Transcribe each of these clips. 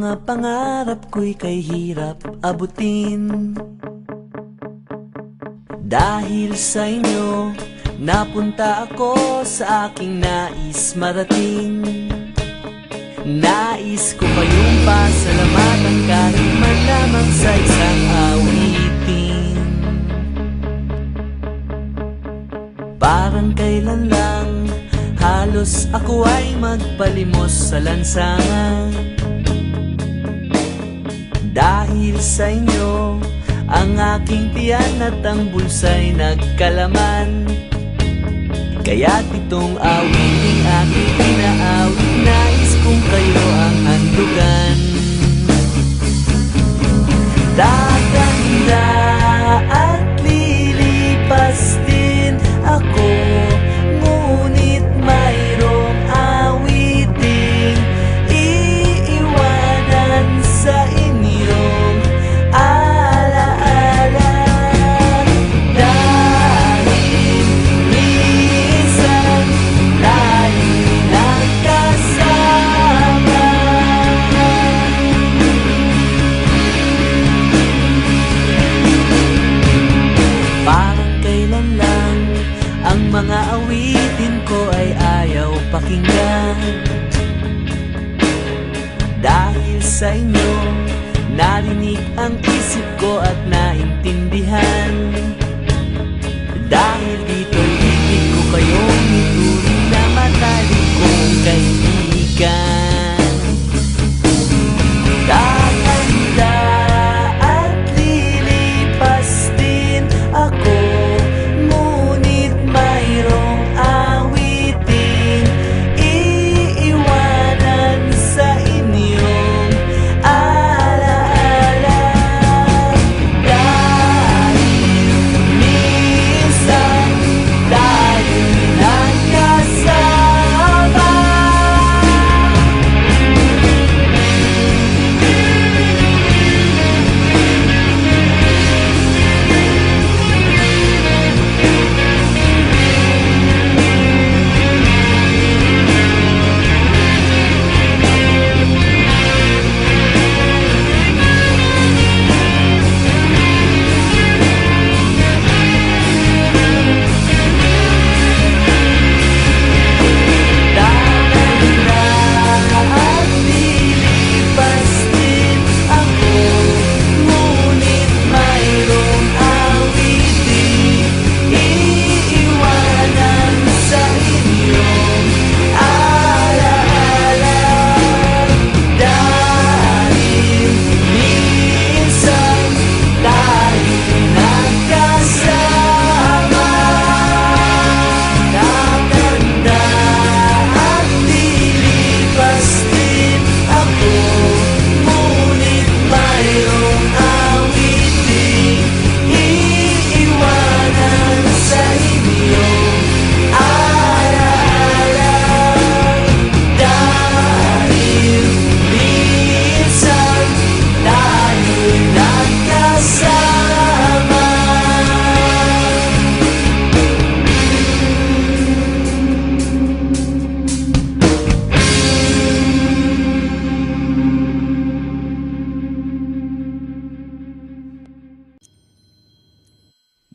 mga pangarap ko'y kay hirap abutin. Dahil sa inyo, napunta ako sa aking nais marating. Nais ko kayong pasalamatan kahit man lamang sa isang awitin. Parang kailan lang halos ako ay magpalimos sa lansangan. Dahil sa inyo, ang aking tiyan at ang bulsa'y nagkalaman. Kaya't itong awiting aking pinaawit, nais kong kayo ang handugan. Tatanda at lilipas din ako, ngunit mayroong awiting iiwanan sa inyong alaala. Dahil minsan tayo nagkasama. Parang kailan lang ang mga awitin ko ay ayaw pakinggan. Dahil sa inyo, narinig ang isip ko at naintindihan. Dahil dito'y ibig ko kayong ituring na matalik kong kaibigan. Tatanda at lilipas din ako, ngunit mayroong awiting iiwanan sa inyong alaala. Dahil minsan tayo'y nagkasama.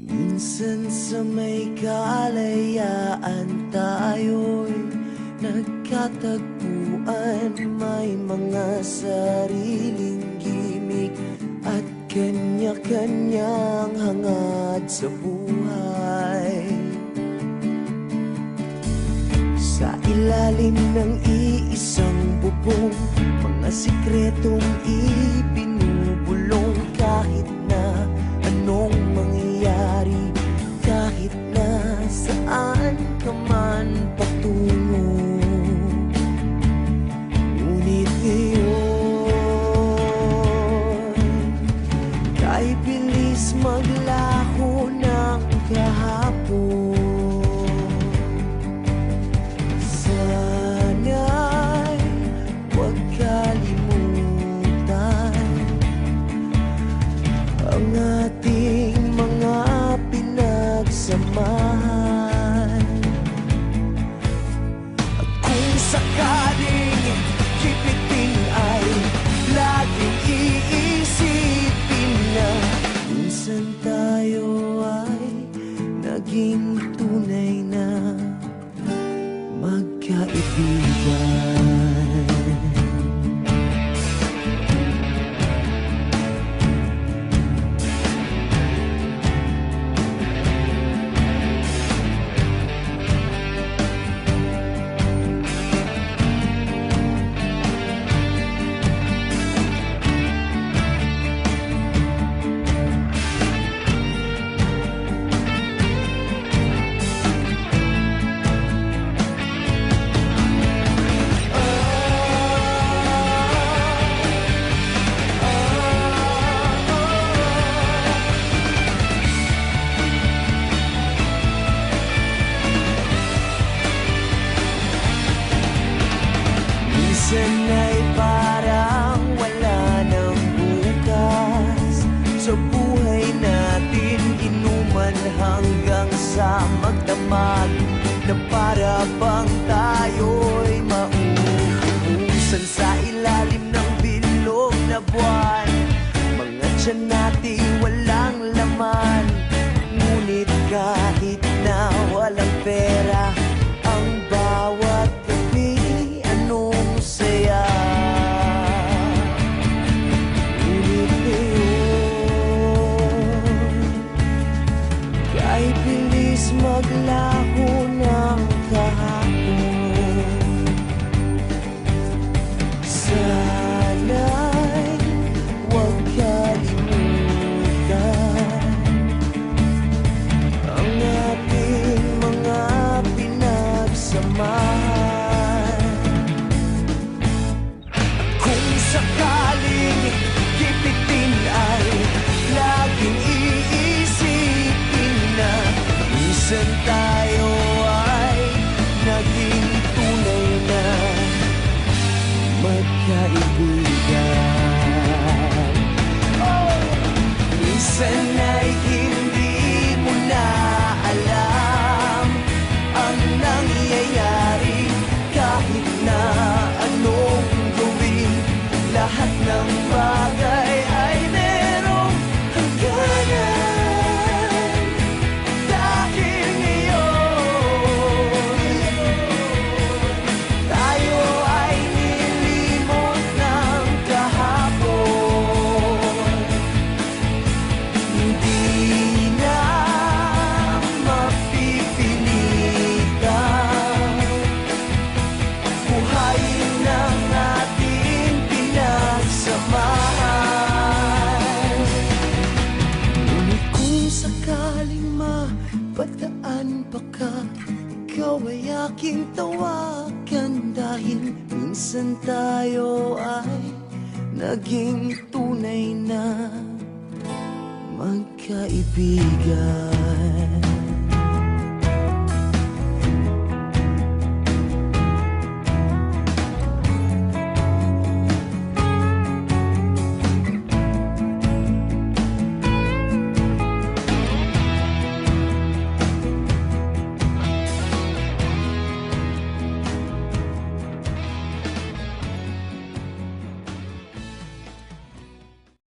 Minsan sa may kalayaan tayo'y nagkatagpuan. May mga sariling gimik at kanya-kanyang hangad sa buhay. Sa ilalim ng iisang bubong, mga sikretong ibinubulong. Kahit na anong mangyayari, kahit na saan ka man patungo, ngunit ngayon kay bilis maglaho ng kahapon. Sana'y huwag kalimutan ang ating mga pinagsamahan. At kung sakaling kipitin ay naging tunay na magkaibigan. Minsan ay parang wala ng bukas sa buhay natin, inuman hanggang sa magdamag na para bang tayo'y mauubusan sa ilalim ng bilog na buwan. Mga tiyan natin walang laman, ngunit kahit na walang pera, ang bawat gabi anong saya. Ngunit ngayon, kahit bilis maglaho ng kahapon, sana'y huwag kalimutan ang ating mga pinagsamahan. Kung sakaling kipitin ay laging iisipin na minsan tayo ay naging tunay na magkaibigan. Minsan ay hindi mo na alam ang nangyayari, kahit na anong gawin, lahat ng bagay ay merong hangganan. Dahil ngayon, tayo ay nilimot ng kahapon. Hindi na mapipilitan buhayin ng ating pinagsamahan. Ngunit kung sakaling mapadaan pa ka, ikaw ay aking tawagan, dahil minsan tayo ay naging tunay na magkaibigan.